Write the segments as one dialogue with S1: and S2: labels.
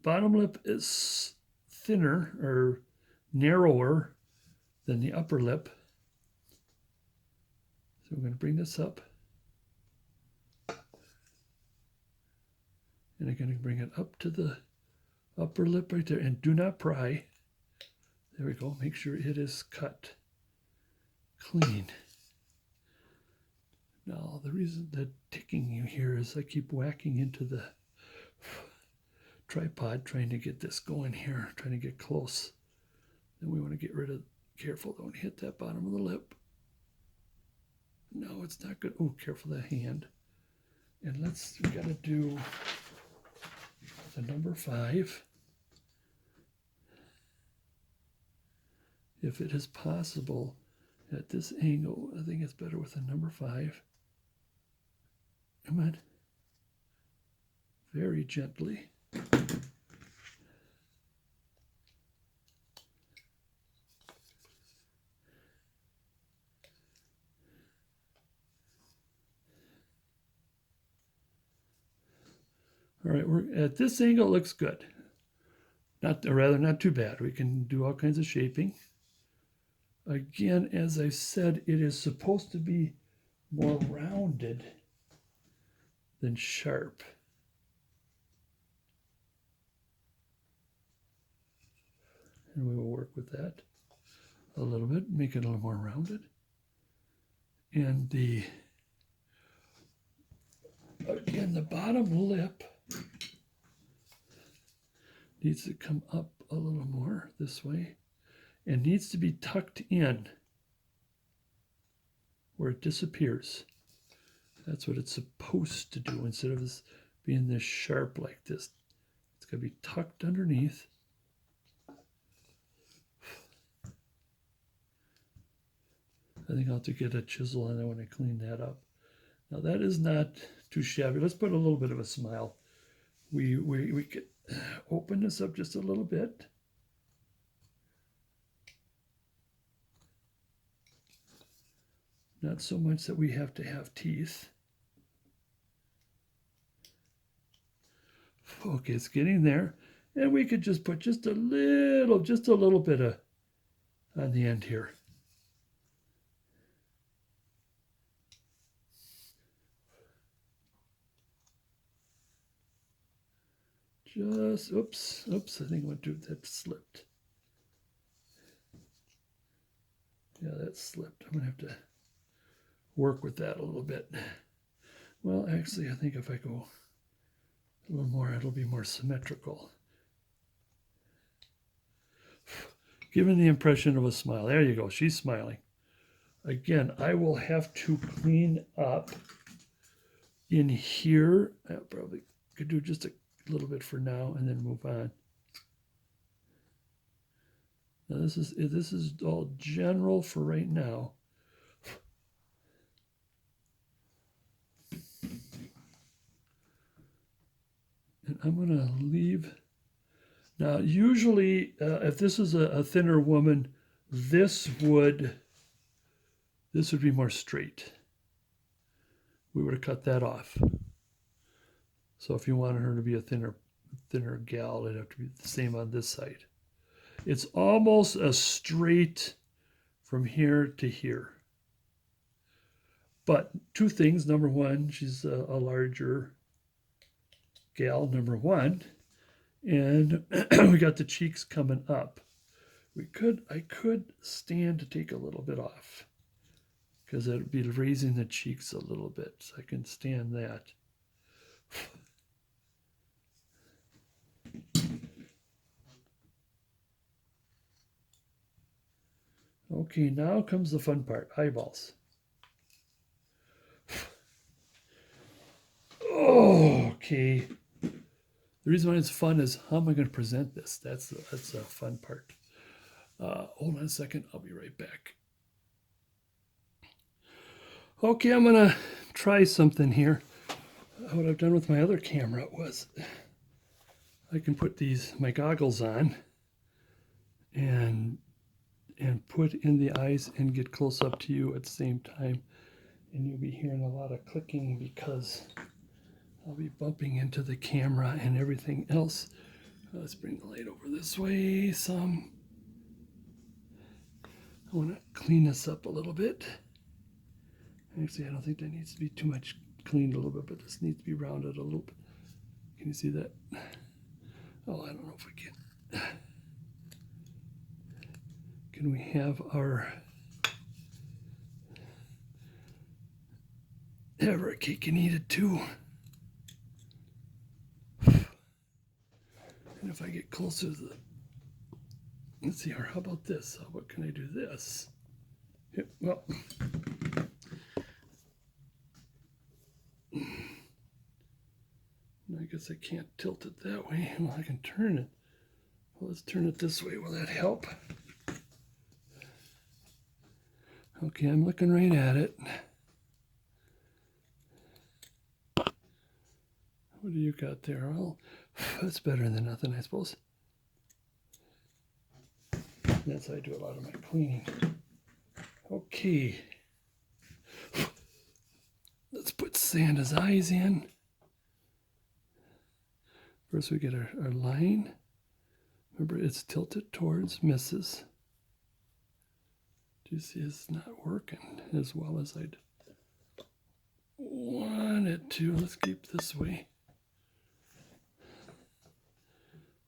S1: bottom lip is thinner or narrower than the upper lip. So we're going to bring this up. And I'm going to bring it up to the upper lip right there. And do not pry. There we go. Make sure it is cut clean. Now, the reason that ticking you here is I keep whacking into the tripod trying to get this going here, trying to get close. Then we want to get rid of, careful, don't hit that bottom of the lip. No, it's not good. Oh, careful that hand. And we got to do the number 5. If it is possible at this angle, I think it's better with a number 5. Come on. Very gently. All right, we're at this angle. It looks good. Not too bad. We can do all kinds of shaping. Again, as I said, it is supposed to be more rounded than sharp. And we will work with that a little bit, make it a little more rounded. And again, the bottom lip needs to come up a little more this way and needs to be tucked in where it disappears. That's what it's supposed to do. Instead of this being this sharp like this, it's going to be tucked underneath. I think I'll have to get a chisel on there when I clean that up. Now that is not too shabby. Let's put a little bit of a smile. We could open this up just a little bit. Not so much that we have to have teeth. Okay, it's getting there. And we could just put just a little bit of on the end here. Just, oops, I think that slipped. Yeah, that slipped. I'm gonna have to work with that a little bit. Well, actually, I think if I go a little more, it'll be more symmetrical. Giving the impression of a smile. There you go, she's smiling. Again, I will have to clean up in here. I probably could do just a little bit for now and then move on. Now this is all general for right now. And I'm going to leave. Now usually if this is a thinner woman, this would be more straight. We would have cut that off. So if you wanted her to be a thinner gal, it'd have to be the same on this side. It's almost a straight from here to here. But two things. Number one, she's a larger gal, number one. And we got the cheeks coming up. I could stand to take a little bit off because it would be raising the cheeks a little bit. So I can stand that. Okay, now comes the fun part, eyeballs. Okay. The reason why it's fun is how am I going to present this? That's a fun part. Hold on a second. I'll be right back. Okay, I'm going to try something here. What I've done with my other camera was I can put my goggles on and put in the eyes and get close up to you at the same time. And you'll be hearing a lot of clicking because I'll be bumping into the camera and everything else. Let's bring the light over this way some. I want to clean this up a little bit. Actually, I don't think that needs to be too much cleaned a little bit, but this needs to be rounded a little bit. Can you see that? Oh, I don't know if we can. Can we have our cake and eat it too? And if I get closer to the, let's see, or how about this? What can I do this? Yeah, well, I guess I can't tilt it that way. Well, I can turn it. Well, let's turn it this way. Will that help? Okay, I'm looking right at it. What do you got there? Well, that's better than nothing, I suppose. That's how I do a lot of my cleaning. Okay. Let's put Santa's eyes in. First we get our line. Remember, it's tilted towards Mrs. Do you see it's not working as well as I'd want it to? Let's keep this way.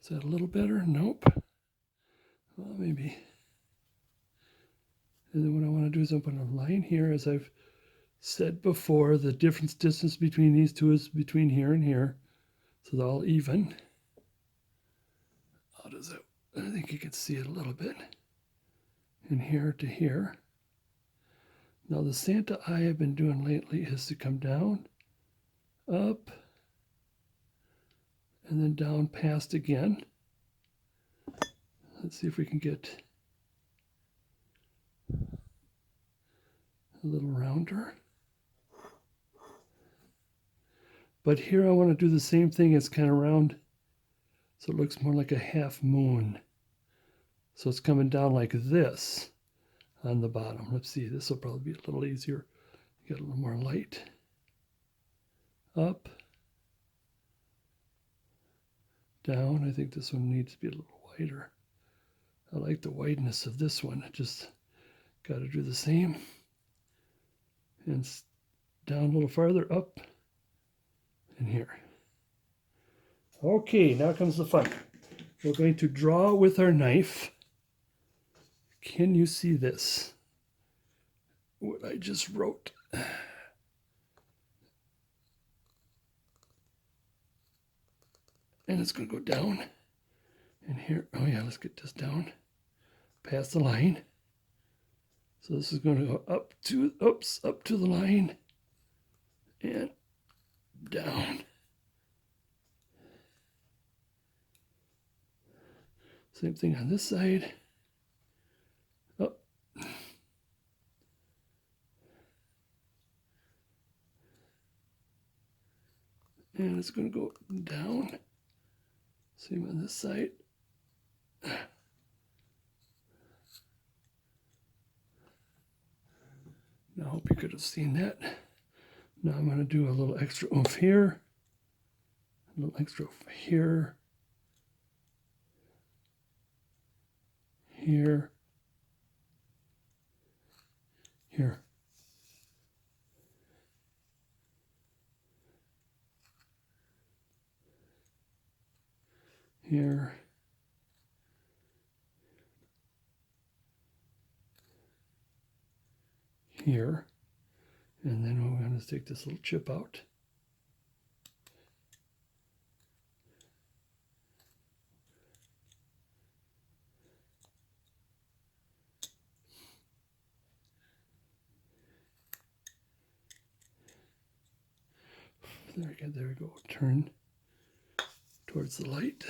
S1: Is that a little better? Nope. Well, maybe. And then what I want to do is open a line here. As I've said before, the distance between these two is between here and here. So they're all even. How does that? I think you can see it a little bit. And here to here. Now the Santa eye I've been doing lately is to come down, up, and then down past again. Let's see if we can get a little rounder. But here I want to do the same thing. It's kind of round, so it looks more like a half moon. So it's coming down like this on the bottom. Let's see, this will probably be a little easier. Get a little more light. Up, down. I think this one needs to be a little wider. I like the wideness of this one. I just got to do the same. And down a little farther, up, and here. Okay, now comes the fun. We're going to draw with our knife. Can you see this? What I just wrote. And it's going to go down. And here, oh yeah, let's get this down. Past the line. So this is going to go up to the line. And down. Same thing on this side. Up. And it's going to go down. Same on this side. Now, I hope you could have seen that. Now I'm going to do a little extra oomph here. A little extra here. Here. Here. Here. Here. And then we're going to take this little chip out. There we go. Turn towards the light.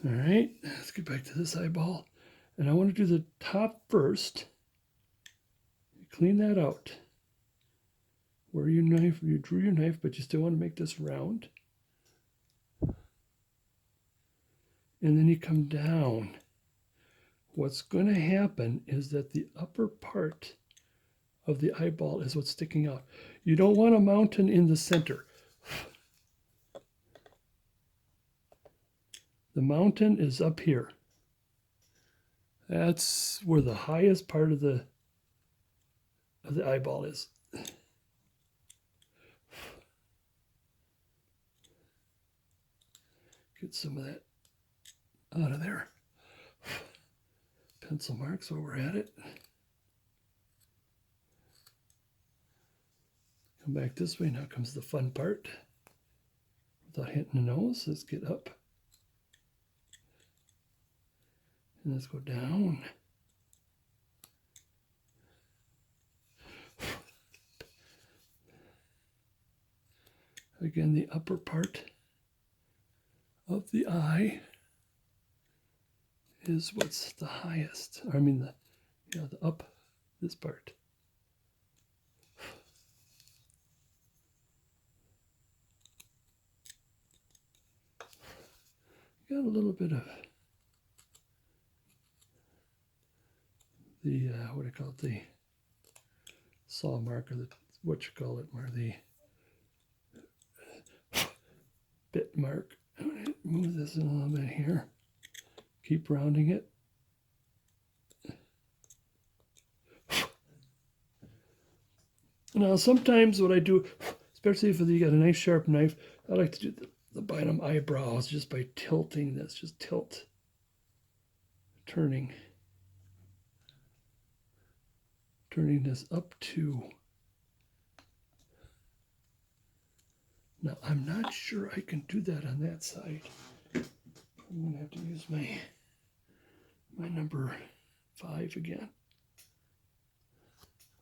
S1: All right, let's get back to this eyeball. And I want to do the top first. Clean that out. Where your knife, you drew your knife, but you still want to make this round. and then you come down. What's going to happen is that the upper part of the eyeball is what's sticking out. You don't want a mountain in the center. The mountain is up here. That's where the highest part of the eyeball is. Get some of that out of there. Pencil marks while we're at it. Come back this way. Now comes the fun part. Without hitting the nose, let's get up. And let's go down. Again, the upper part of the eye is what's the highest. I mean, the up, this part. Got a little bit of the, what do you call it, the saw mark, or the, what you call it, or the bit mark. I'm going to move this in a little bit here. Keep rounding it. Now, sometimes what I do, especially if you got a nice sharp knife, I like to do the bottom eyebrows just by tilting this. Just tilt. Turning this up to. Now, I'm not sure I can do that on that side. I'm going to have to use my number 5 again.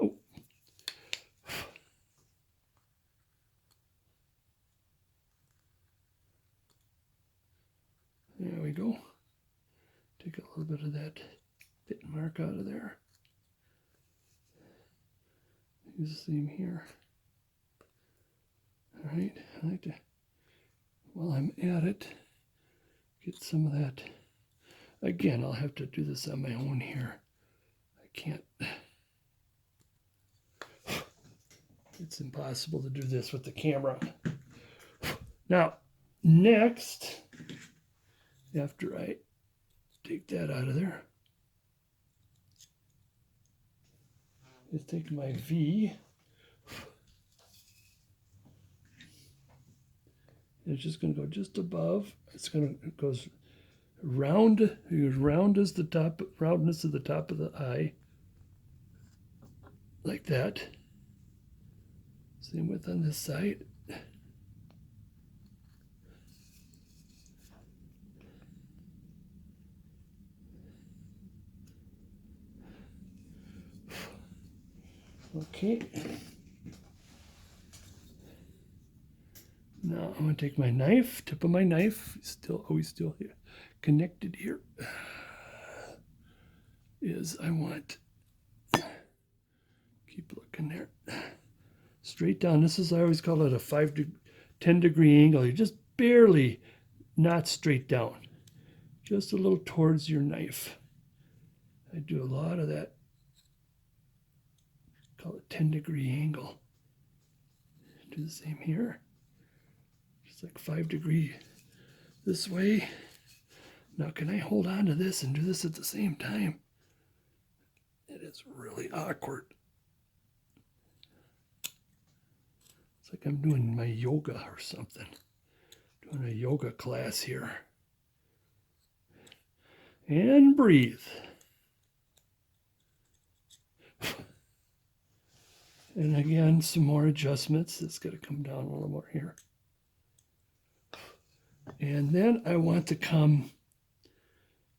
S1: Oh. There we go. Take a little bit of that bit mark out of there. Use the same here. All right, I like to, while I'm at it, get some of that. Again, I'll have to do this on my own here. I can't. It's impossible to do this with the camera. Now, next, after I take that out of there, is take my V. It's just going to go just above. It goes round. It goes round as the top, roundness of the top of the eye, like that. Same width on this side. Okay. Now I'm going to take my knife, tip of my knife, always still here, connected here, is I want, keep looking there, straight down. This is, I always call it a 10-degree angle. You're just barely not straight down, just a little towards your knife. I do a lot of that, call it 10-degree angle. Do the same here. Like 5 degrees this way. Now, can I hold on to this and do this at the same time? It is really awkward. It's like I'm doing my yoga or something. Doing a yoga class here. And breathe. And again, some more adjustments. It's got to come down a little more here. And then I want to come,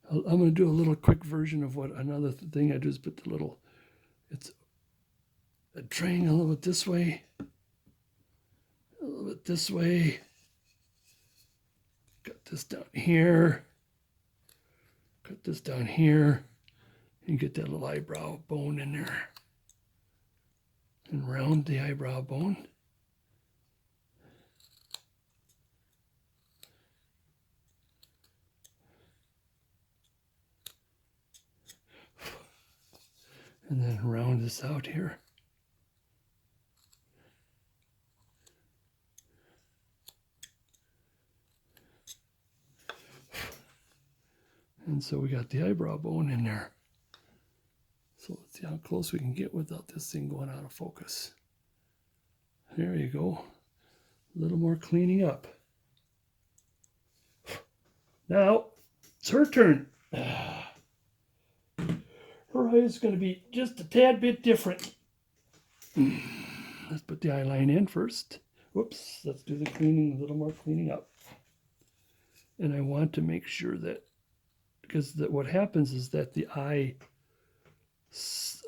S1: I'm going to do a little quick version of what another thing I do is put the little, it's a triangle a little bit this way, a little bit this way, cut this down here, cut this down here, and get that little eyebrow bone in there, and round the eyebrow bone. And then round this out here. And so we got the eyebrow bone in there. So let's see how close we can get without this thing going out of focus. There you go. A little more cleaning up. Now, it's her turn. Her eye is going to be just a tad bit different. Let's put the eye line in first. Whoops, let's do the cleaning, a little more cleaning up. And I want to make sure that, because what happens is that the eye,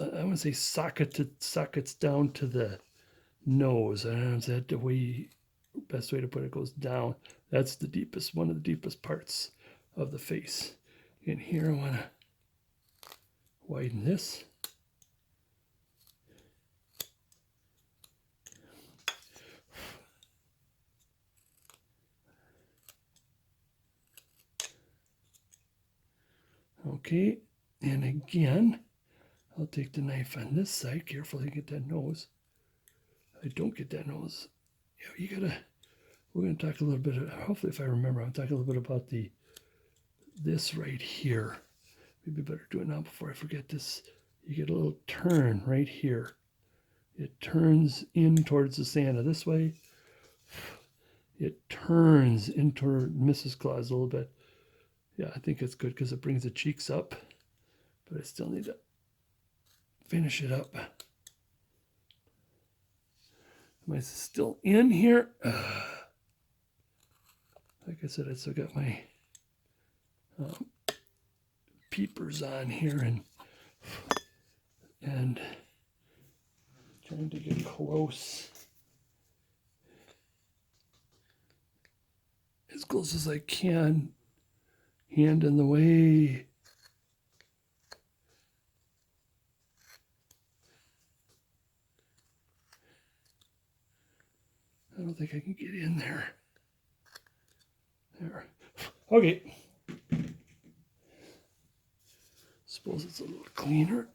S1: I want to say sockets down to the nose. I don't know, is that the way, best way to put it, goes down. That's the deepest, one of the deepest parts of the face. And here I want to widen this. Okay, and again, I'll take the knife on this side. Carefully get that nose. I don't get that nose. Yeah, you gotta. We're gonna talk a little bit. Hopefully, if I remember, I'm talking a little bit about this right here. Maybe better do it now before I forget this. You get a little turn right here. It turns in towards the Santa this way. It turns in toward Mrs. Claus a little bit. Yeah, I think it's good because it brings the cheeks up, but I still need to finish it up. Am I still in here? Like I said, I still got my peepers on here and trying to get close. As close as I can. Hand in the way. I don't think I can get in there. There. Okay. Suppose it's a little cleaner.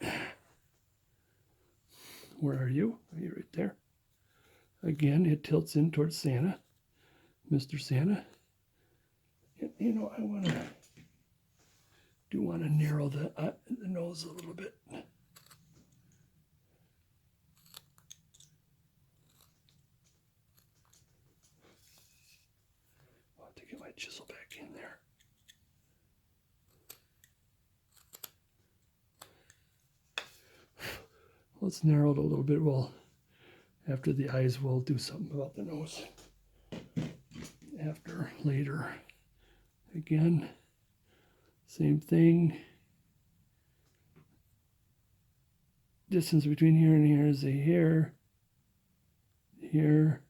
S1: Where are you? Are you right there? Again, it tilts in towards Santa, Mr. Santa. And, you know, I do want to narrow the nose a little bit. I'll have to get my chisel back in there. Let's narrow it a little bit. Well, after the eyes, we'll do something about the nose. Later. Again, same thing. Distance between here and here is a hair. Here.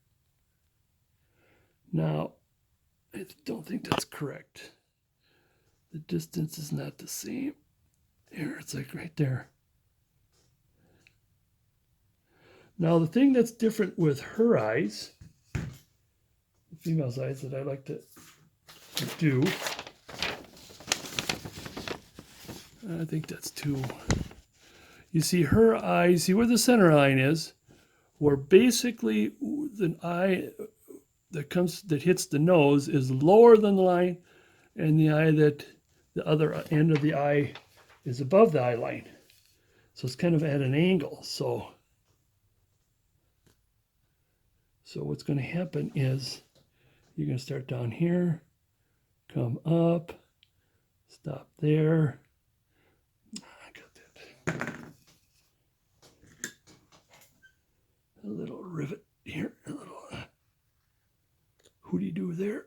S1: Now, I don't think that's correct. The distance is not the same. Here, it's like right there. Now, the thing that's different with her eyes, the female's eyes that I like to do, I think that's too. You see her eye, see where the center line is, where basically the eye that hits the nose is lower than the line, and the eye that the other end of the eye is above the eye line. So it's kind of at an angle. So what's going to happen is you're going to start down here, come up, stop there. I got that. A little rivet here, a little hooty-doo there.